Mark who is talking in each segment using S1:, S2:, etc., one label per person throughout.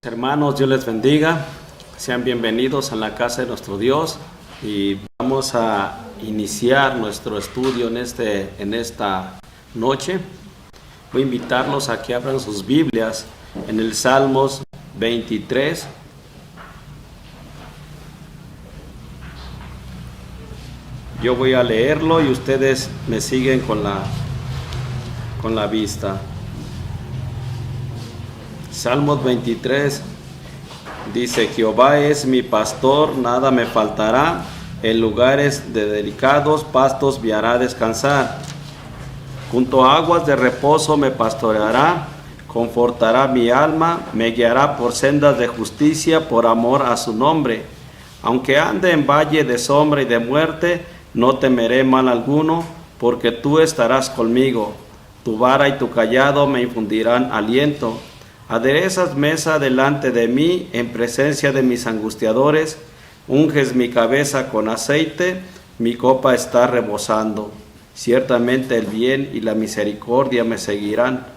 S1: Hermanos, Dios les bendiga. Sean bienvenidos a la casa de nuestro Dios y vamos a iniciar nuestro estudio en esta noche. Voy a invitarlos a que abran sus Biblias en el Salmos 23. Yo voy a leerlo y ustedes me siguen con la vista. Salmos 23 dice: Jehová es mi pastor, nada me faltará, en lugares de delicados pastos me hará descansar, junto a aguas de reposo me pastoreará, confortará mi alma, me guiará por sendas de justicia por amor a su nombre. Aunque ande en valle de sombra y de muerte, no temeré mal alguno, porque tú estarás conmigo, tu vara y tu cayado me infundirán aliento. Aderezas mesa delante de mí en presencia de mis angustiadores, unges mi cabeza con aceite, mi copa está rebosando. Ciertamente el bien y la misericordia me seguirán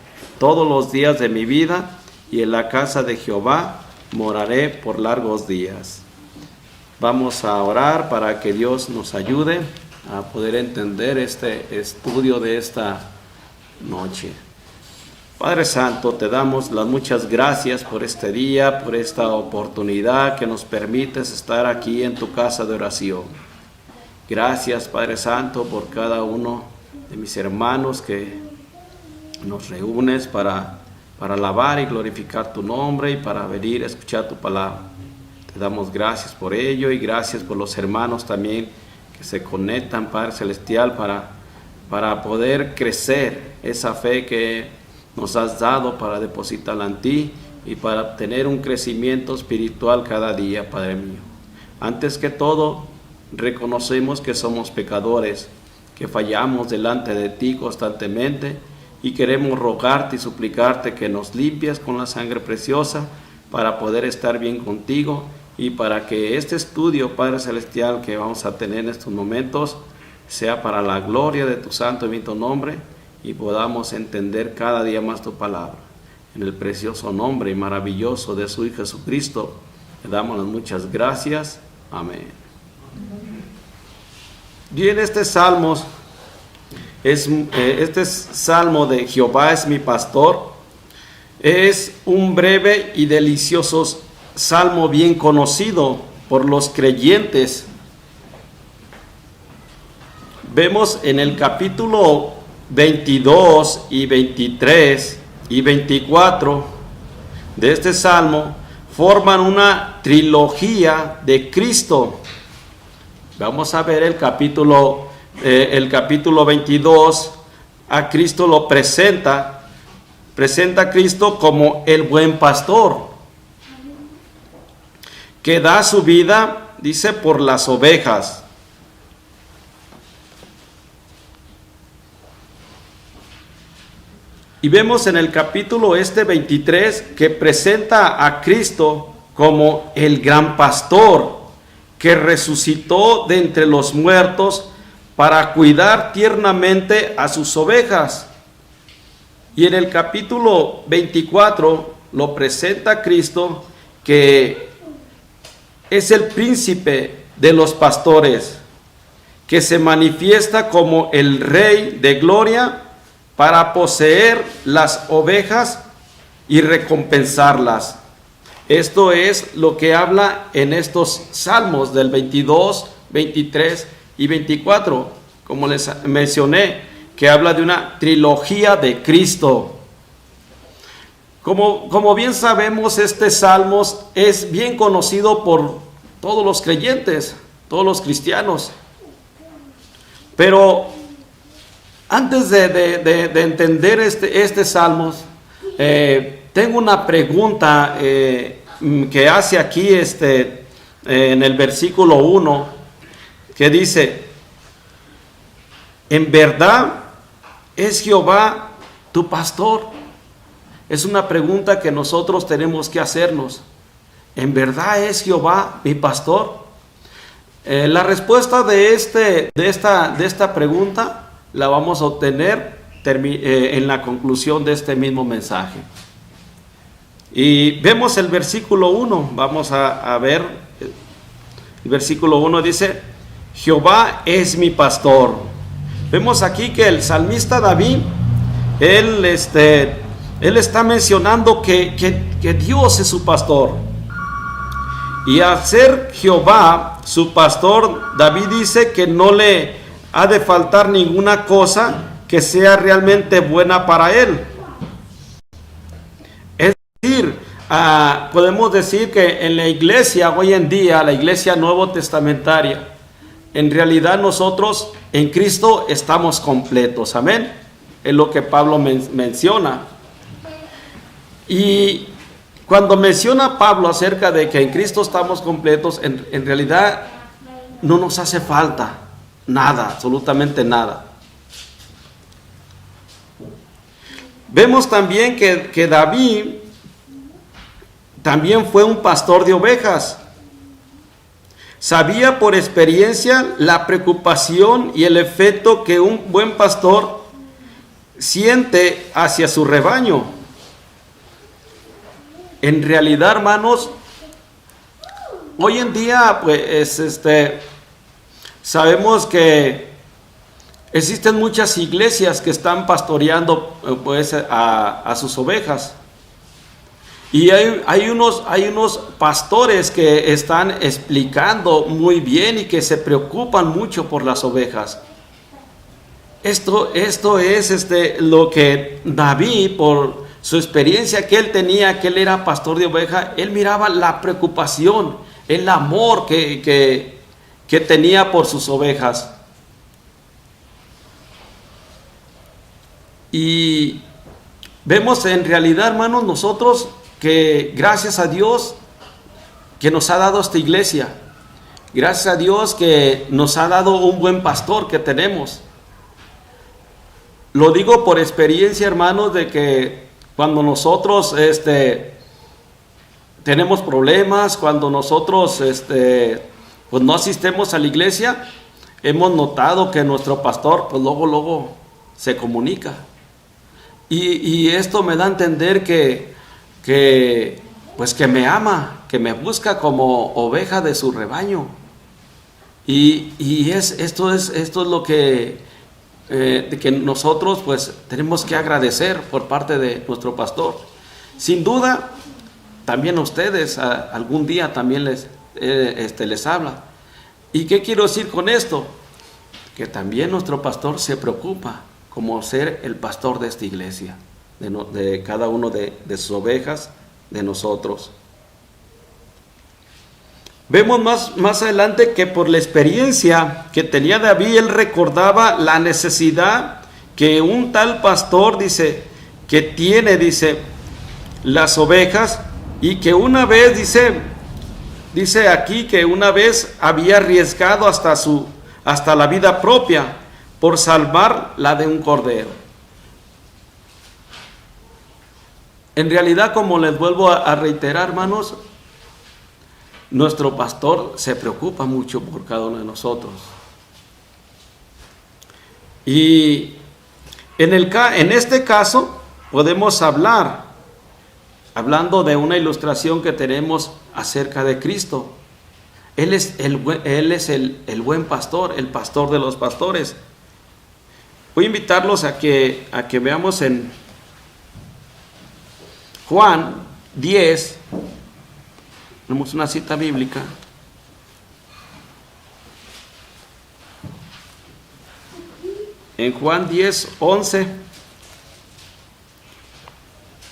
S1: todos los días de mi vida, y en la casa de Jehová moraré por largos días. Vamos a orar para que Dios nos ayude a poder entender este estudio de esta noche. Padre Santo, te damos las muchas gracias por este día, por esta oportunidad que nos permites estar aquí en tu casa de oración. Gracias, Padre Santo, por cada uno de mis hermanos que nos reúnes para alabar y glorificar tu nombre y para venir a escuchar tu palabra. Te damos gracias por ello y gracias por los hermanos también que se conectan, Padre Celestial, para poder crecer esa fe que nos has dado, para depositarla en ti y para tener un crecimiento espiritual cada día, Padre mío. Antes que todo, reconocemos que somos pecadores, que fallamos delante de ti constantemente y queremos rogarte y suplicarte que nos limpies con la sangre preciosa para poder estar bien contigo y para que este estudio, Padre Celestial, que vamos a tener en estos momentos, sea para la gloria de tu santo y bendito nombre, y podamos entender cada día más tu palabra. En el precioso nombre y maravilloso de su Hijo Jesucristo, le damos las muchas gracias. Amén. Bien, este salmo de Jehová es mi pastor, es un breve y delicioso salmo bien conocido por los creyentes. Vemos en el capítulo 22 y 23 y 24 de este salmo forman una trilogía de Cristo. Vamos a ver el capítulo 22. A Cristo lo presenta a Cristo como el buen pastor, que da su vida, dice, por las ovejas. Y vemos en el capítulo 23 que presenta a Cristo como el gran pastor que resucitó de entre los muertos para cuidar tiernamente a sus ovejas. Y en el capítulo 24 lo presenta a Cristo que es el príncipe de los pastores, que se manifiesta como el Rey de gloria para poseer las ovejas y recompensarlas. Esto es lo que habla en estos salmos del 22, 23 y 24, como les mencioné, que habla de una trilogía de Cristo. Como bien sabemos, este salmo es bien conocido por todos los creyentes, todos los cristianos. Pero antes de entender este salmo, tengo una pregunta que hace aquí en el versículo 1, que dice: ¿en verdad es Jehová tu pastor? Es una pregunta que nosotros tenemos que hacernos. ¿En verdad es Jehová mi pastor? La respuesta de esta pregunta la vamos a obtener en la conclusión de este mismo mensaje. Y vemos el versículo 1, vamos a ver, el versículo 1 dice, Jehová es mi pastor. Vemos aquí que el salmista David, él está mencionando que Dios es su pastor. Y al ser Jehová su pastor, David dice que no le ha de faltar ninguna cosa que sea realmente buena para él. Es decir, podemos decir que en la iglesia hoy en día, la iglesia nuevo testamentaria, en realidad nosotros en Cristo estamos completos, amén. Es lo que Pablo menciona. Y cuando menciona Pablo acerca de que en Cristo estamos completos, en realidad no nos hace falta nada, absolutamente nada. Vemos también que David también fue un pastor de ovejas. Sabía por experiencia la preocupación y el efecto que un buen pastor siente hacia su rebaño. En realidad, hermanos, hoy en día, pues, sabemos que existen muchas iglesias que están pastoreando, pues, a sus ovejas. Y hay unos pastores que están explicando muy bien y que se preocupan mucho por las ovejas. Esto es lo que David, por su experiencia que él tenía, que él era pastor de oveja, él miraba la preocupación, el amor que tenía por sus ovejas. Y vemos en realidad, hermanos, nosotros que gracias a Dios que nos ha dado esta iglesia, gracias a Dios que nos ha dado un buen pastor que tenemos. Lo digo por experiencia, hermanos, de que cuando nosotros tenemos problemas, cuando nosotros pues no asistemos a la iglesia, hemos notado que nuestro pastor pues luego se comunica. Y esto me da a entender que me ama, que me busca como oveja de su rebaño. Y esto es lo que nosotros pues tenemos que agradecer por parte de nuestro pastor. Sin duda, también a ustedes algún día también les habla. ¿Y qué quiero decir con esto? Que también nuestro pastor se preocupa como ser el pastor de esta iglesia, de cada uno de sus ovejas, de nosotros. Vemos más adelante que por la experiencia que tenía David, él recordaba la necesidad que un tal pastor, que tiene, las ovejas, y que una vez, dice aquí que una vez había arriesgado hasta la vida propia por salvar la de un cordero. En realidad, como les vuelvo a reiterar, hermanos, nuestro pastor se preocupa mucho por cada uno de nosotros. Y en este caso podemos hablando de una ilustración que tenemos acerca de Cristo. Él es el buen pastor, el pastor de los pastores. Voy a invitarlos a que veamos en Juan 10, tenemos una cita bíblica. En Juan 10, 11,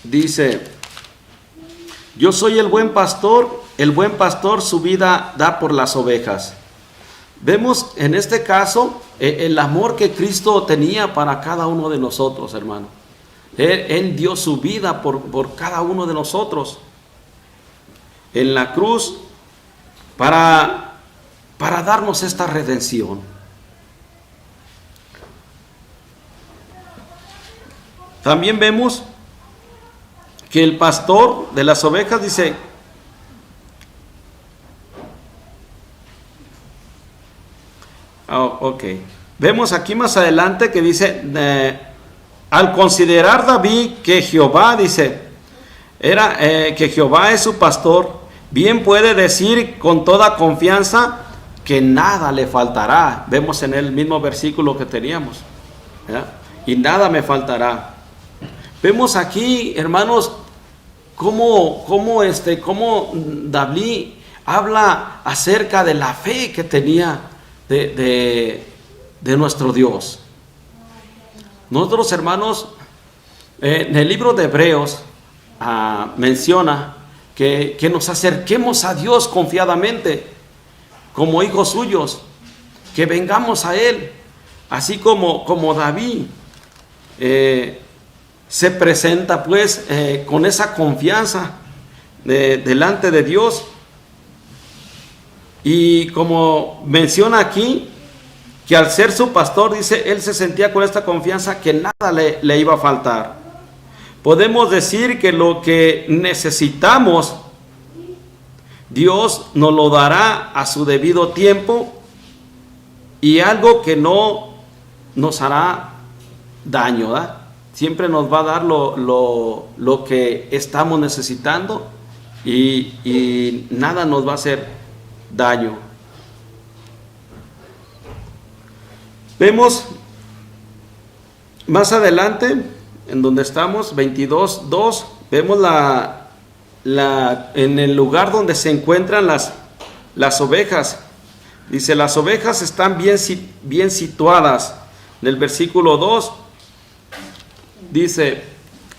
S1: dice, yo soy el buen pastor su vida da por las ovejas. Vemos en este caso el amor que Cristo tenía para cada uno de nosotros, hermano. Él dio su vida por cada uno de nosotros en la cruz para darnos esta redención. También vemos que el pastor de las ovejas dice, vemos aquí más adelante que dice, al considerar David que Jehová, que Jehová es su pastor, bien puede decir con toda confianza que nada le faltará. Vemos en el mismo versículo que teníamos, ¿verdad? Y nada me faltará. Vemos aquí, hermanos, cómo David habla acerca de la fe que tenía de nuestro Dios. Nosotros, hermanos, en el libro de Hebreos menciona que nos acerquemos a Dios confiadamente como hijos suyos, que vengamos a Él, así como David se presenta pues con esa confianza delante de Dios. Y como menciona aquí, que al ser su pastor, dice, él se sentía con esta confianza que nada le iba a faltar. Podemos decir que lo que necesitamos, Dios nos lo dará a su debido tiempo, y algo que no nos hará daño, ¿verdad? Siempre nos va a dar lo que estamos necesitando, y nada nos va a hacer daño. Vemos más adelante, en donde estamos, 22:2, vemos en el lugar donde se encuentran las ovejas. Dice, las ovejas están bien situadas. En el versículo 2 dice,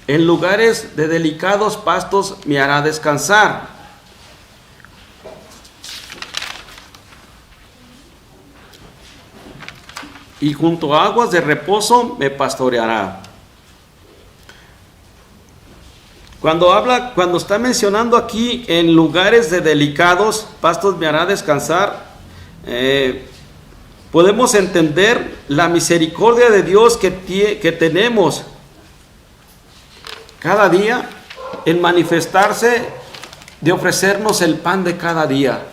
S1: en lugares de delicados pastos me hará descansar. Y junto a aguas de reposo me pastoreará. Cuando está mencionando aquí en lugares de delicados pastos me hará descansar, podemos entender la misericordia de Dios que tenemos cada día en manifestarse, de ofrecernos el pan de cada día.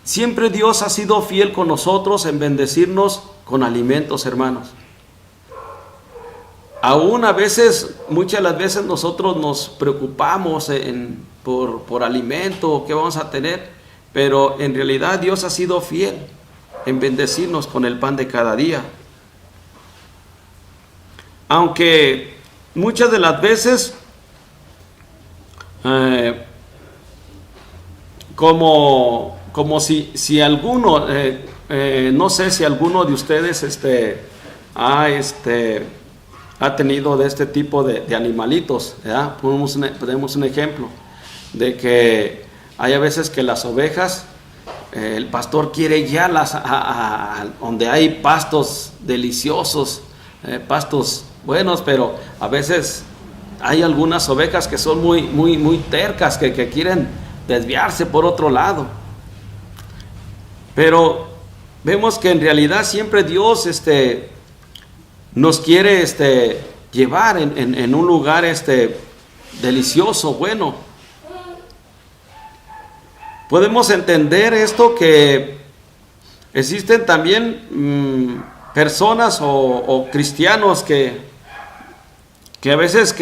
S1: Siempre Dios ha sido fiel con nosotros en bendecirnos con alimentos, hermanos. Aún a veces, muchas de las veces nosotros nos preocupamos por alimento, qué vamos a tener, pero en realidad Dios ha sido fiel en bendecirnos con el pan de cada día. Aunque muchas de las veces, como si alguno, no sé si alguno de ustedes ha tenido de este tipo de animalitos, ¿verdad? Ponemos un ejemplo de que hay a veces que las ovejas, el pastor quiere guiarlas a donde hay pastos deliciosos, pastos buenos, pero a veces hay algunas ovejas que son muy tercas, que quieren desviarse por otro lado. Pero vemos que en realidad siempre Dios nos quiere llevar en un lugar delicioso, bueno. Podemos entender esto, que existen también personas o cristianos que a veces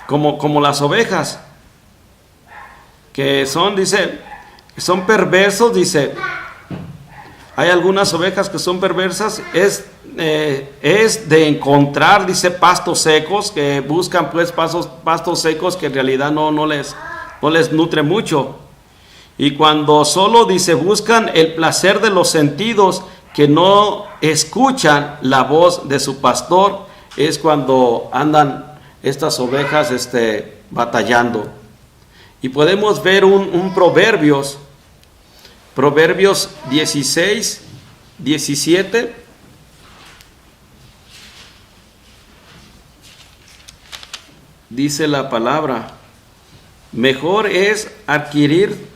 S1: como las ovejas, que son, dice, son perversos, dice. Hay algunas ovejas que son perversas, es de encontrar, dice, pastos secos, que buscan pues pastos secos que en realidad no les nutre mucho. Y cuando solo, dice, buscan el placer de los sentidos, que no escuchan la voz de su pastor, es cuando andan estas ovejas batallando. Y podemos ver un Proverbios 16, 17. Dice la palabra, mejor es adquirir,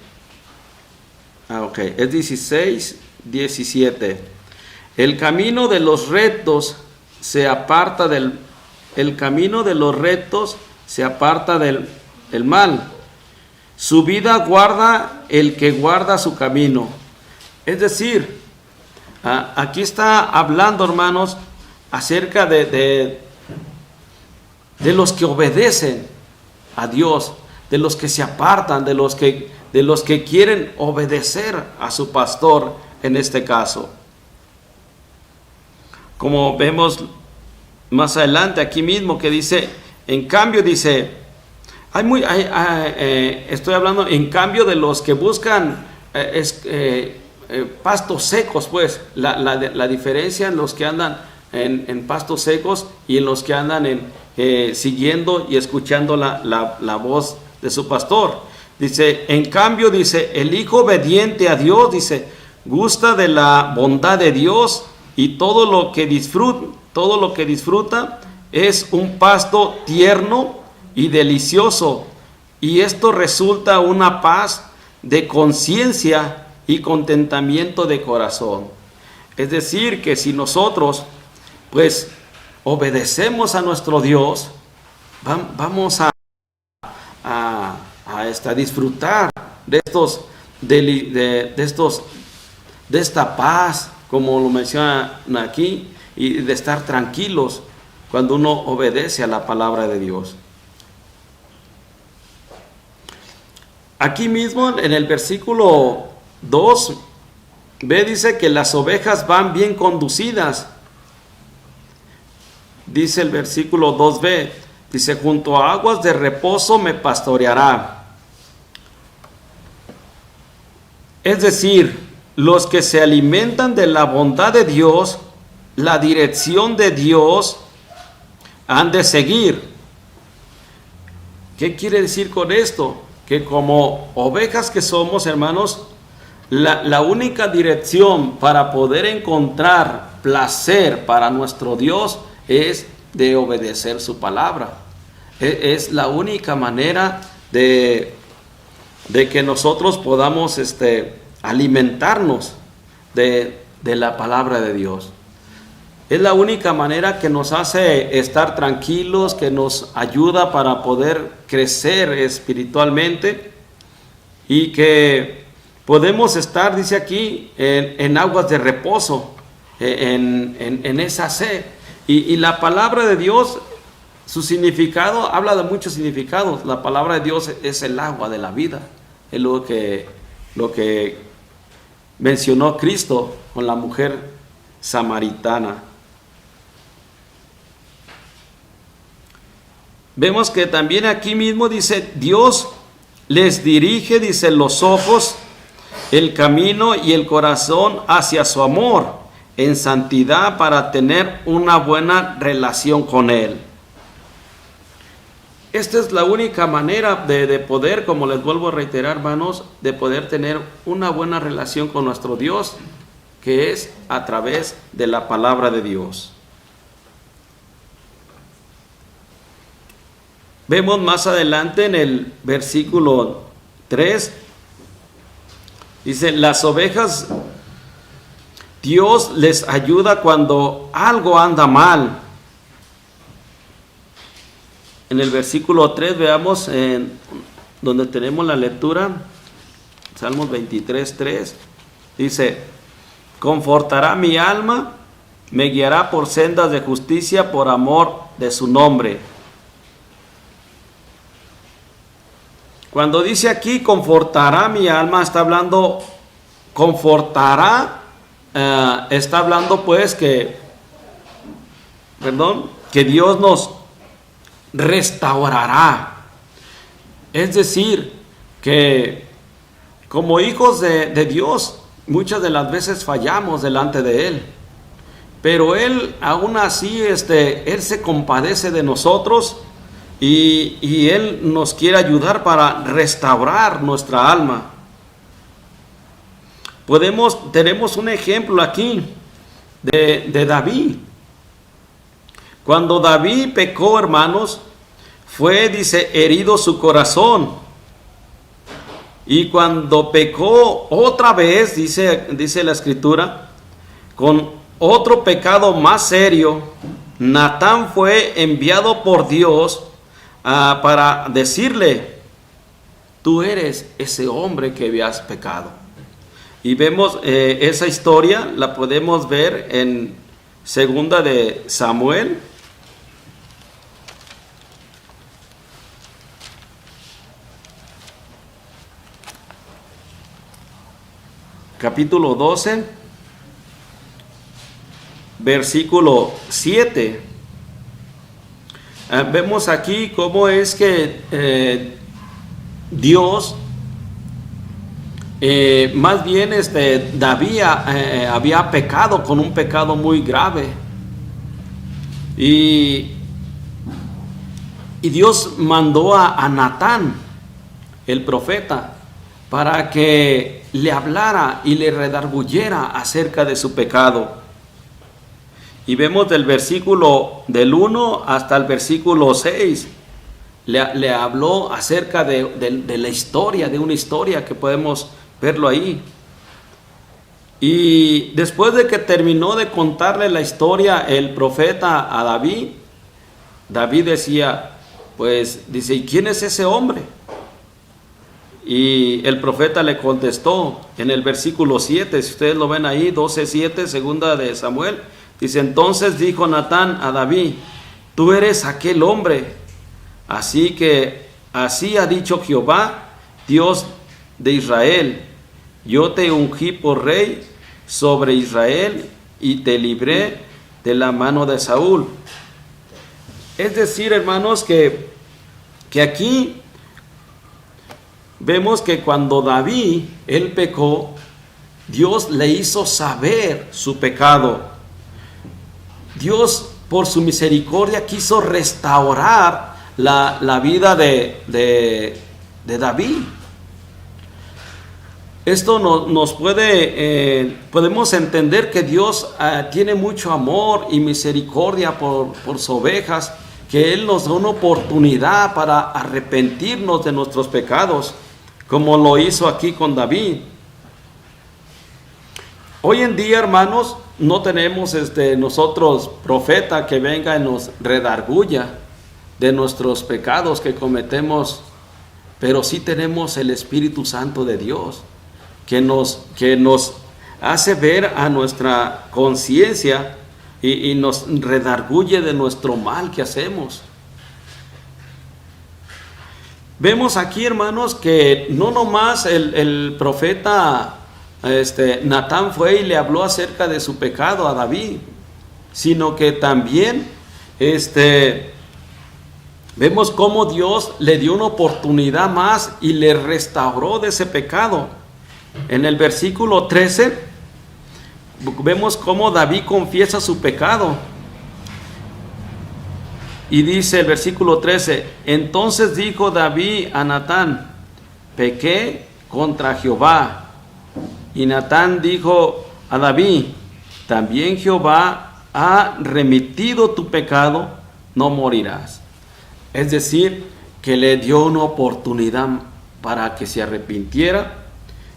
S1: es 16, 17. El camino de los rectos se aparta del mal. Su vida guarda el que guarda su camino. Es decir, aquí está hablando, hermanos, acerca de de los que obedecen a Dios, de los que se apartan, de los que quieren obedecer a su pastor en este caso. Como vemos más adelante aquí mismo que dice, en cambio dice, estoy hablando en cambio de los que buscan pastos secos, pues la diferencia en los que andan en pastos secos y en los que andan siguiendo y escuchando la voz de su pastor. Dice, en cambio, dice, el hijo obediente a Dios, dice, gusta de la bondad de Dios y todo lo que disfruta es un pasto tierno y delicioso, y esto resulta una paz de conciencia y contentamiento de corazón. Es decir, que si nosotros pues obedecemos a nuestro Dios, vamos a disfrutar de esta paz, como lo mencionan aquí, y de estar tranquilos cuando uno obedece a la palabra de Dios. Aquí mismo en el versículo 2, dice que las ovejas van bien conducidas. Dice el versículo 2b, dice, junto a aguas de reposo me pastoreará. Es decir, los que se alimentan de la bondad de Dios, la dirección de Dios, han de seguir. ¿Qué quiere decir con esto? Que como ovejas que somos, hermanos, la única dirección para poder encontrar placer para nuestro Dios es de obedecer su palabra. Es la única manera de que nosotros podamos alimentarnos de la palabra de Dios. Es la única manera que nos hace estar tranquilos, que nos ayuda para poder crecer espiritualmente y que podemos estar, dice aquí, en aguas de reposo, en esa sed. Y la palabra de Dios, su significado, habla de muchos significados. La palabra de Dios es el agua de la vida. Es lo que mencionó Cristo con la mujer samaritana. Vemos que también aquí mismo dice, Dios les dirige, dice, los ojos, el camino y el corazón hacia su amor en santidad para tener una buena relación con Él. Esta es la única manera de poder, como les vuelvo a reiterar, hermanos, de poder tener una buena relación con nuestro Dios, que es a través de la palabra de Dios. Vemos más adelante en el versículo 3, dice, las ovejas, Dios les ayuda cuando algo anda mal. En el versículo 3 veamos donde tenemos la lectura, Salmos 23:3, dice, confortará mi alma, me guiará por sendas de justicia por amor de su nombre. Cuando dice aquí, confortará mi alma, está hablando, confortará, está hablando pues que Dios nos restaurará. Es decir, que como hijos de Dios, muchas de las veces fallamos delante de Él. Pero Él, aún así, Él se compadece de nosotros y Él nos quiere ayudar para restaurar nuestra alma. Tenemos un ejemplo aquí de David. Cuando David pecó, hermanos, dice, herido su corazón. Y cuando pecó otra vez, dice la Escritura, con otro pecado más serio, Natán fue enviado por Dios para decirle, tú eres ese hombre que habías pecado. Y vemos esa historia, la podemos ver en segunda de Samuel, capítulo 12, versículo 7. Vemos aquí cómo es que Dios, más bien David había pecado con un pecado muy grave. Y Dios mandó a Natán, el profeta, para que le hablara y le redarguyera acerca de su pecado. Y vemos del versículo del 1 hasta el versículo 6, le habló acerca de la historia, de una historia que podemos verlo ahí. Y después de que terminó de contarle la historia el profeta a David, David decía, pues dice, ¿y quién es ese hombre? Y el profeta le contestó en el versículo 7, si ustedes lo ven ahí, 12:7, segunda de Samuel, dice, entonces dijo Natán a David, tú eres aquel hombre, así ha dicho Jehová, Dios de Israel, yo te ungí por rey sobre Israel y te libré de la mano de Saúl. Es decir, hermanos, que aquí vemos que cuando David, él pecó, Dios le hizo saber su pecado. Dios, por su misericordia, quiso restaurar la vida de David. Esto nos podemos entender que Dios tiene mucho amor y misericordia por sus ovejas, que Él nos da una oportunidad para arrepentirnos de nuestros pecados, como lo hizo aquí con David. Hoy en día, hermanos, no tenemos nosotros profeta que venga y nos redarguya de nuestros pecados que cometemos, pero sí tenemos el Espíritu Santo de Dios, que nos hace ver a nuestra conciencia y nos redarguye de nuestro mal que hacemos. Vemos aquí, hermanos, que no nomás el profeta Natán fue y le habló acerca de su pecado a David, sino que también vemos cómo Dios le dio una oportunidad más y le restauró de ese pecado. En el versículo 13 vemos cómo David confiesa su pecado. Y dice el versículo 13, entonces dijo David a Natán, pequé contra Jehová. Y Natán dijo a David, también Jehová ha remitido tu pecado, no morirás. Es decir, que le dio una oportunidad para que se arrepintiera.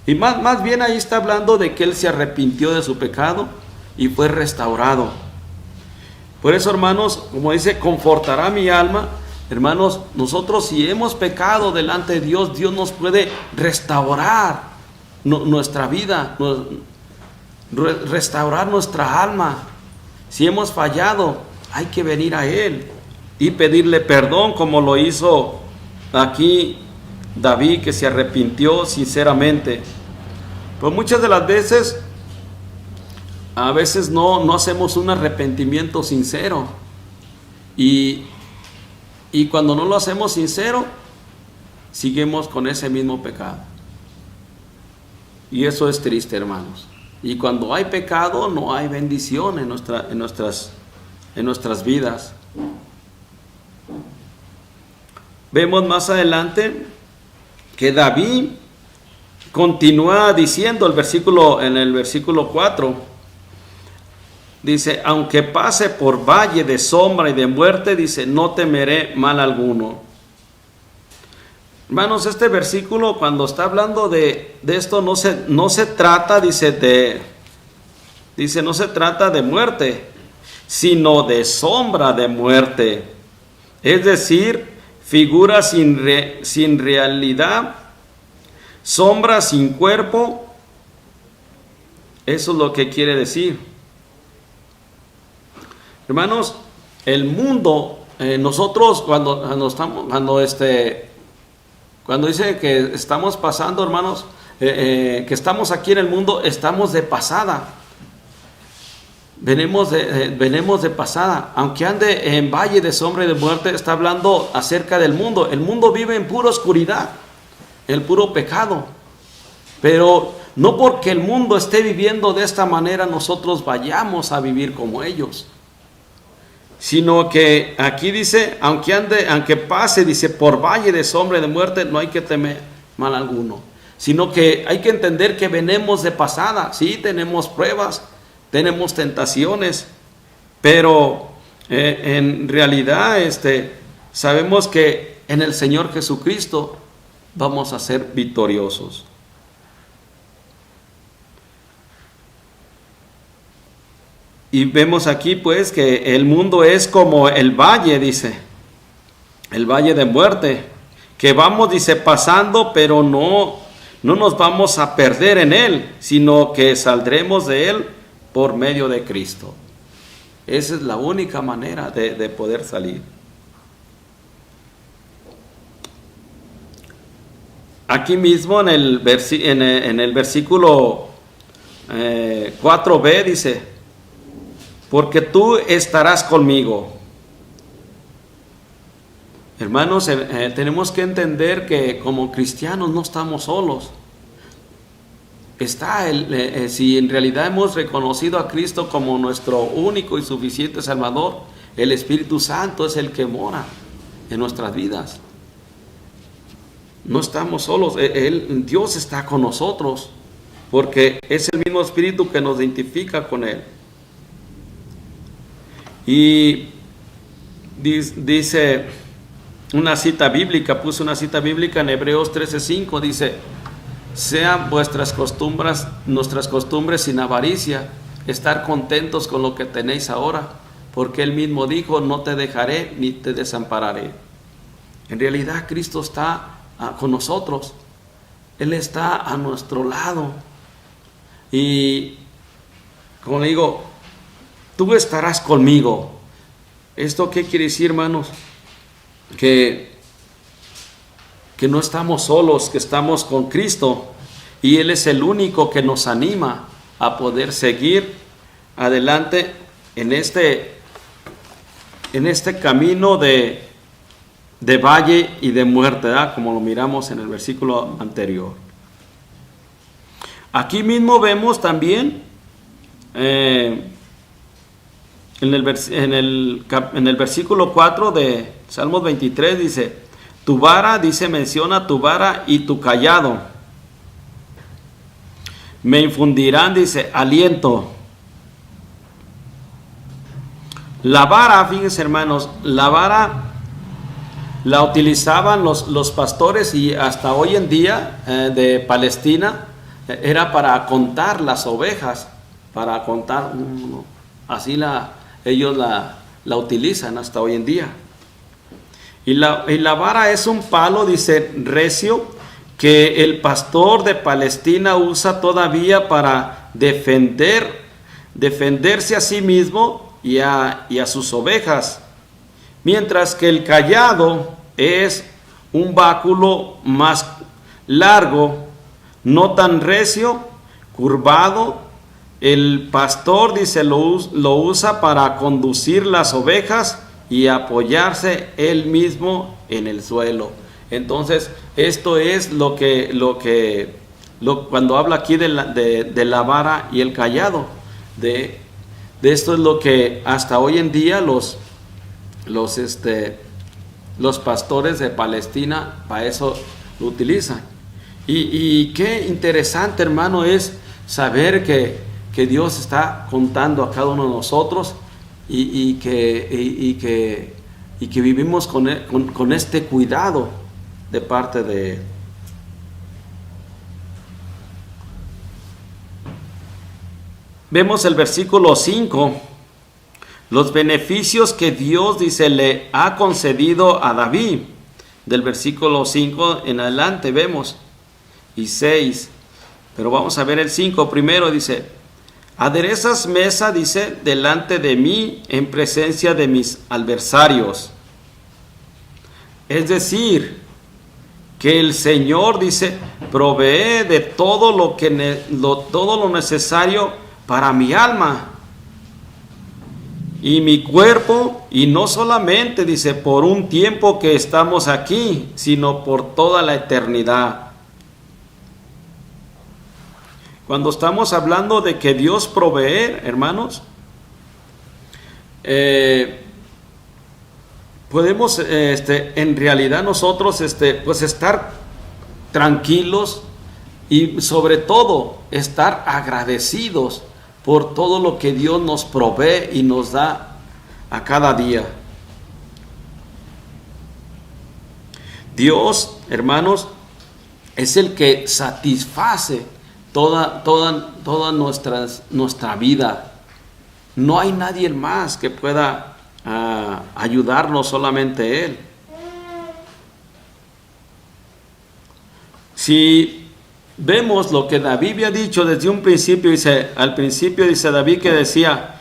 S1: Y más bien ahí está hablando de que él se arrepintió de su pecado y fue restaurado. Por eso, hermanos, como dice, confortará mi alma. Hermanos, nosotros si hemos pecado delante de Dios, Dios nos puede restaurar nuestra vida, restaurar nuestra alma. Si hemos fallado, hay que venir a Él y pedirle perdón, como lo hizo aquí David, que se arrepintió sinceramente. Pues muchas de las veces, a veces no hacemos un arrepentimiento sincero, y cuando no lo hacemos sincero, seguimos con ese mismo pecado. Y eso es triste, hermanos. Y cuando hay pecado, no hay bendición en nuestras vidas. Vemos más adelante que David continúa diciendo en el versículo 4, dice, aunque pase por valle de sombra y de muerte, dice, no temeré mal alguno. Hermanos, este versículo, cuando está hablando de esto, no se trata, no se trata de muerte, sino de sombra de muerte. Es decir, figura sin realidad, sombra sin cuerpo. Eso es lo que quiere decir. Hermanos, el mundo, nosotros cuando dice que estamos pasando, hermanos, que estamos aquí en el mundo, estamos de pasada. Venimos de pasada. Aunque ande en valle de sombra y de muerte, está hablando acerca del mundo. El mundo vive en pura oscuridad, el puro pecado. Pero no porque el mundo esté viviendo de esta manera, nosotros vayamos a vivir como ellos. Sino que aquí dice, aunque pase, dice, por valle de sombra y de muerte, no hay que temer mal alguno. Sino que hay que entender que venimos de pasada. Sí, tenemos pruebas, tenemos tentaciones, pero en realidad sabemos que en el Señor Jesucristo vamos a ser victoriosos. Y vemos aquí pues que el mundo es como el valle, dice, el valle de muerte, que vamos, dice, pasando, pero no nos vamos a perder en él, sino que saldremos de él por medio de Cristo. Esa es la única manera de poder salir. Aquí mismo en el versículo 4b dice, porque tú estarás conmigo. Hermanos, tenemos que entender que como cristianos no estamos solos. Si en realidad hemos reconocido a Cristo como nuestro único y suficiente Salvador, el Espíritu Santo es el que mora en nuestras vidas. No estamos solos, Dios está con nosotros, porque es el mismo Espíritu que nos identifica con Él. Y dice una cita bíblica, puse una cita bíblica en Hebreos 13:5, dice, sean nuestras costumbres sin avaricia, estar contentos con lo que tenéis ahora, porque Él mismo dijo, no te dejaré ni te desampararé. En realidad Cristo está con nosotros, Él está a nuestro lado. Y como le digo, tú estarás conmigo. ¿Esto qué quiere decir, hermanos? Que no estamos solos, que estamos con Cristo, y Él es el único que nos anima a poder seguir adelante en este camino de valle y de muerte, ¿verdad? Como lo miramos en el versículo anterior. Aquí mismo vemos también en el versículo 4 de Salmos 23 dice, tu vara, menciona tu vara y tu cayado me infundirán, dice, aliento. La vara, fíjense hermanos, la vara la utilizaban los pastores, y hasta hoy en día de Palestina era para contar las ovejas, para contar, así ellos la utilizan hasta hoy en día. Y la vara es un palo, dice, recio, que el pastor de Palestina usa todavía para defenderse a sí mismo y a sus ovejas, mientras que el cayado es un báculo más largo, no tan recio, curvado. El pastor, dice, lo usa para conducir las ovejas y apoyarse él mismo en el suelo. Entonces, esto es cuando habla aquí de la vara y el cayado, de esto es lo que hasta hoy en día los pastores de Palestina para eso lo utilizan. Y qué interesante, hermano, es saber que Dios está contando a cada uno de nosotros y que vivimos con este cuidado de parte de Él. Vemos el versículo 5, los beneficios que Dios, dice, le ha concedido a David. Del versículo 5 en adelante vemos, y 6, pero vamos a ver el 5 primero. Dice, aderezas mesa, dice, delante de mí en presencia de mis adversarios. Es decir, que el Señor, dice, provee de todo todo lo necesario para mi alma y mi cuerpo, y no solamente, dice, por un tiempo que estamos aquí, sino por toda la eternidad. Cuando estamos hablando de que Dios provee, hermanos, podemos en realidad nosotros pues estar tranquilos y sobre todo estar agradecidos por todo lo que Dios nos provee y nos da a cada día. Dios, hermanos, es el que satisface toda nuestra vida. No hay nadie más que pueda ayudarnos, solamente Él. Si vemos lo que David había dicho desde un principio, al principio dice David que decía,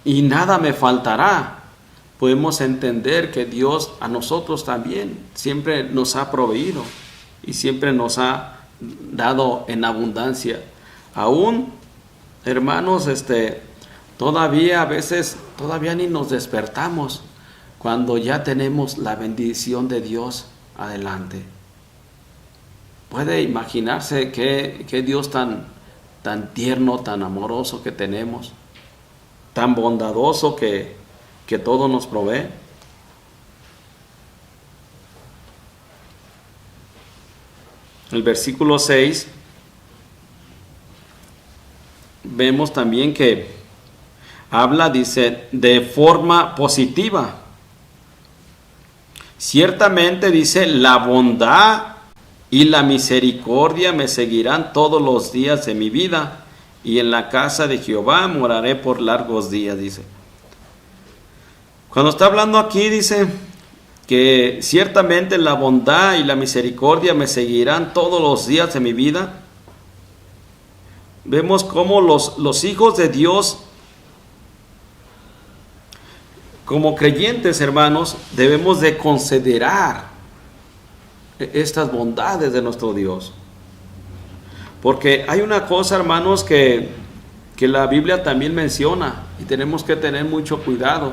S1: y nada me faltará, podemos entender que Dios a nosotros también siempre nos ha proveído y siempre nos ha dado en abundancia. Aún, hermanos, todavía a veces, todavía ni nos despertamos cuando ya tenemos la bendición de Dios adelante. Puede imaginarse qué Dios tan tierno, tan amoroso que tenemos, tan bondadoso que todo nos provee. El versículo 6, vemos también que habla, dice, de forma positiva. Ciertamente, dice, la bondad y la misericordia me seguirán todos los días de mi vida, y en la casa de Jehová moraré por largos días, dice. Cuando está hablando aquí, dice que ciertamente la bondad y la misericordia me seguirán todos los días de mi vida. Vemos cómo los hijos de Dios, como creyentes, hermanos, debemos de considerar estas bondades de nuestro Dios. Porque hay una cosa, hermanos, que la Biblia también menciona, y tenemos que tener mucho cuidado,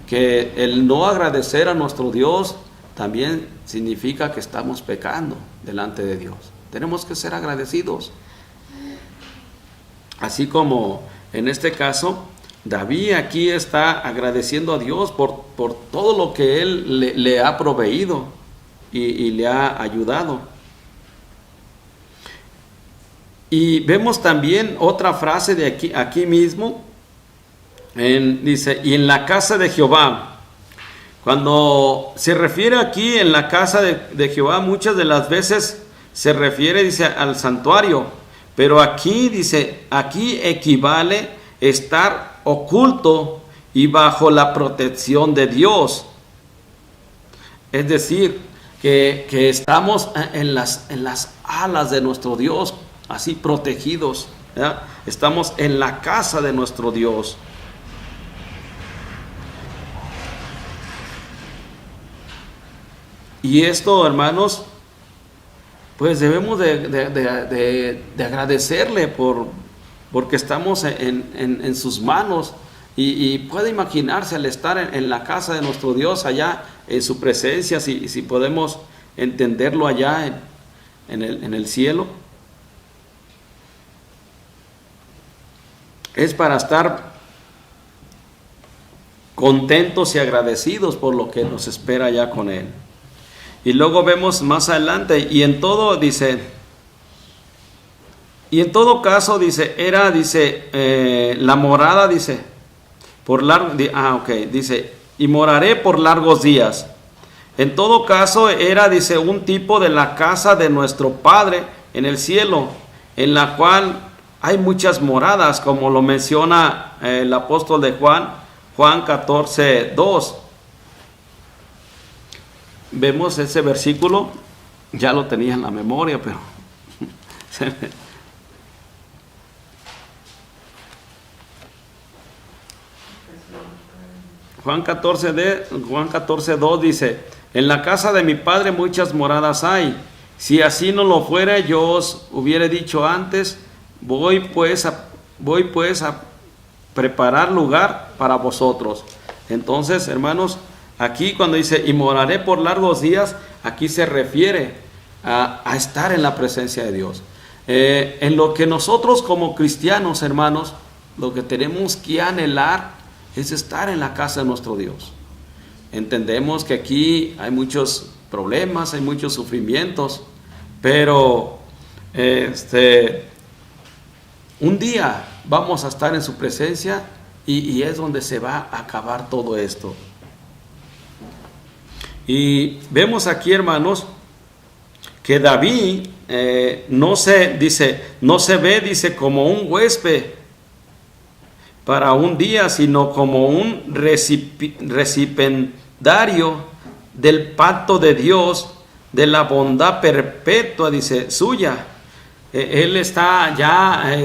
S1: que el no agradecer a nuestro Dios también significa que estamos pecando delante de Dios. Tenemos que ser agradecidos. Así como en este caso, David aquí está agradeciendo a Dios por todo lo que Él le ha proveído y le ha ayudado. Y vemos también otra frase de aquí mismo, dice, y en la casa de Jehová. Cuando se refiere aquí en la casa de Jehová, muchas de las veces se refiere, dice, al santuario, pero aquí, dice, aquí equivale estar oculto y bajo la protección de Dios. Es decir, que estamos en las alas de nuestro Dios, así protegidos, ¿verdad? Estamos en la casa de nuestro Dios. Y esto, hermanos, pues debemos de agradecerle porque estamos en sus manos. Y puede imaginarse al estar en la casa de nuestro Dios, allá en su presencia, si podemos entenderlo allá en el cielo. Es para estar contentos y agradecidos por lo que nos espera allá con Él. Y luego vemos más adelante, y en todo, dice, y en todo caso, dice, era, dice, la morada, dice, dice, y moraré por largos días. En todo caso, era, dice, un tipo de la casa de nuestro Padre en el cielo, en la cual hay muchas moradas, como lo menciona el apóstol de Juan 14:2. Vemos ese versículo, ya lo tenía en la memoria, pero Juan 14:2 dice, En la casa de mi Padre muchas moradas hay. Si así no lo fuera, yo os hubiera dicho antes, voy pues a preparar lugar para vosotros. Entonces, hermanos, aquí cuando dice, y moraré por largos días, aquí se refiere a estar en la presencia de Dios. En lo que nosotros como cristianos, hermanos, lo que tenemos que anhelar es estar en la casa de nuestro Dios. Entendemos que aquí hay muchos problemas, hay muchos sufrimientos, pero un día vamos a estar en su presencia y es donde se va a acabar todo esto. Y vemos aquí, hermanos, que David no se ve, dice, como un huésped para un día, sino como un recipiendario del pacto de Dios, de la bondad perpetua, dice, suya. Él está ya,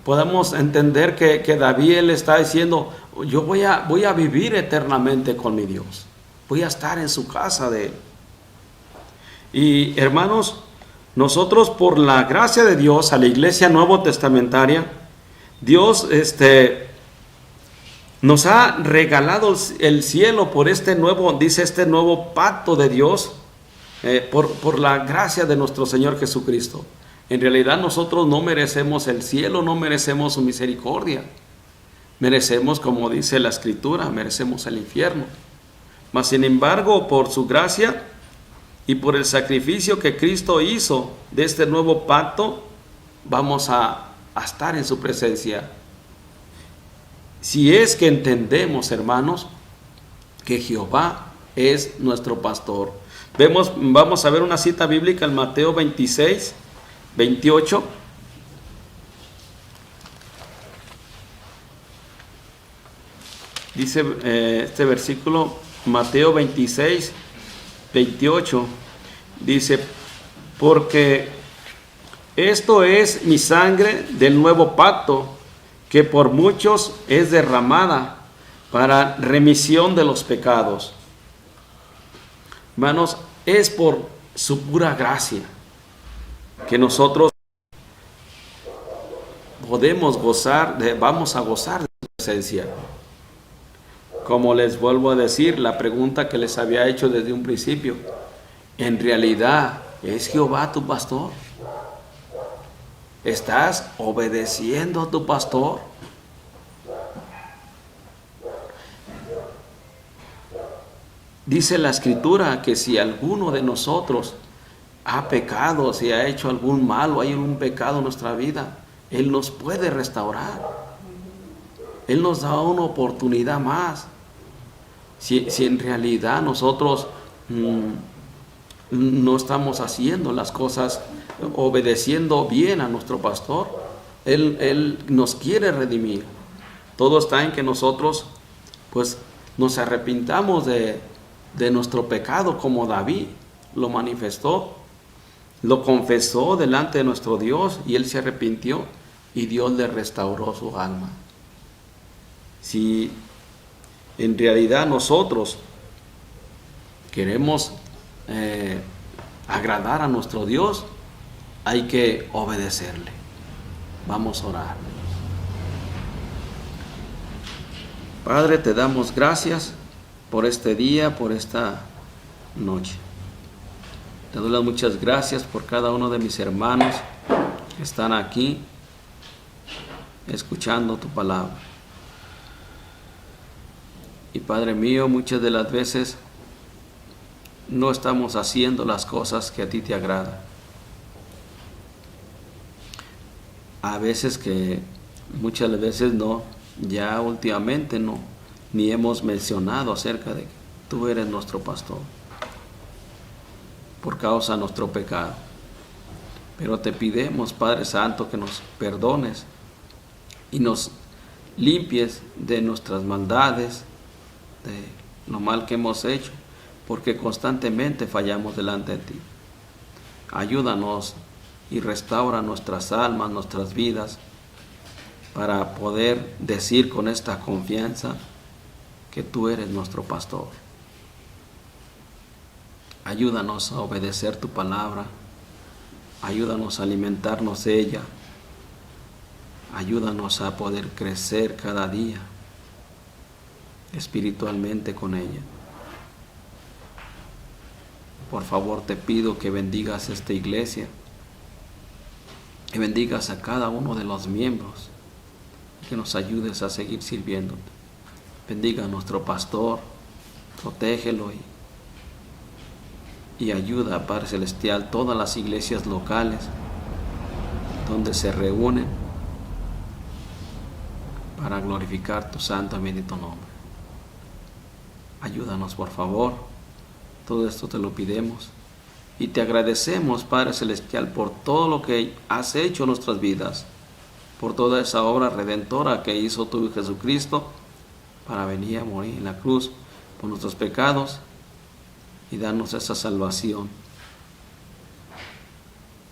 S1: podemos entender que David, él está diciendo, yo voy a vivir eternamente con mi Dios, voy a estar en su casa de él. Y hermanos, nosotros por la gracia de Dios, a la iglesia nuevo testamentaria, Dios nos ha regalado el cielo por este nuevo pacto de Dios, por la gracia de nuestro Señor Jesucristo. En realidad nosotros no merecemos el cielo, no merecemos su misericordia. Merecemos, como dice la Escritura, merecemos el infierno. Mas sin embargo, por su gracia y por el sacrificio que Cristo hizo de este nuevo pacto, vamos a estar en su presencia. Si es que entendemos, hermanos, que Jehová es nuestro pastor. Vamos a ver una cita bíblica en Mateo 26, 28. Dice este versículo, Mateo 26, 28. Dice, porque esto es mi sangre del nuevo pacto, que por muchos es derramada para remisión de los pecados. Hermanos, es por su pura gracia que nosotros vamos a gozar de su presencia. Como les vuelvo a decir, la pregunta que les había hecho desde un principio, en realidad, ¿es Jehová tu pastor? ¿Estás obedeciendo a tu pastor? Dice la Escritura que si alguno de nosotros ha pecado, si ha hecho algún mal o hay algún pecado en nuestra vida, Él nos puede restaurar. Él nos da una oportunidad más. Si en realidad nosotros no estamos haciendo las cosas, obedeciendo bien a nuestro pastor, Él nos quiere redimir. Todo está en que nosotros pues nos arrepintamos de nuestro pecado, como David lo manifestó, lo confesó delante de nuestro Dios y él se arrepintió y Dios le restauró su alma. Si en realidad nosotros queremos agradar a nuestro Dios, hay que obedecerle. Vamos a orar. Padre, te damos gracias por este día, por esta noche. Te doy las muchas gracias por cada uno de mis hermanos que están aquí escuchando tu palabra. Y Padre mío, muchas de las veces no estamos haciendo las cosas que a ti te agradan. Muchas veces no, ya últimamente no, ni hemos mencionado acerca de que tú eres nuestro pastor por causa de nuestro pecado. Pero te pidemos, Padre Santo, que nos perdones y nos limpies de nuestras maldades, de lo mal que hemos hecho, porque constantemente fallamos delante de ti. Ayúdanos y restaura nuestras almas, nuestras vidas, para poder decir con esta confianza que tú eres nuestro pastor. Ayúdanos a obedecer tu palabra. Ayúdanos a alimentarnos de ella. Ayúdanos a poder crecer cada día espiritualmente con ella. Por favor, te pido que bendigas esta iglesia, que bendigas a cada uno de los miembros, que nos ayudes a seguir sirviéndote. Bendiga a nuestro pastor, protégelo y ayuda, Padre Celestial, todas las iglesias locales donde se reúnen para glorificar tu santo y bendito nombre. Ayúdanos, por favor. Todo esto te lo pidemos y te agradecemos, Padre Celestial, por todo lo que has hecho en nuestras vidas, por toda esa obra redentora que hizo tu Hijo Jesucristo para venir a morir en la cruz por nuestros pecados y darnos esa salvación,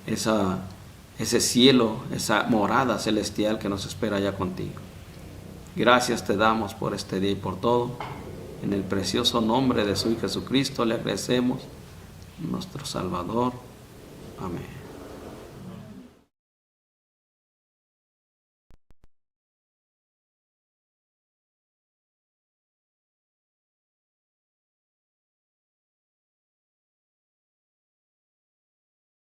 S1: ese cielo, esa morada celestial que nos espera ya contigo. Gracias te damos por este día y por todo. En el precioso nombre de su Hijo Jesucristo le agradecemos, nuestro Salvador. Amén.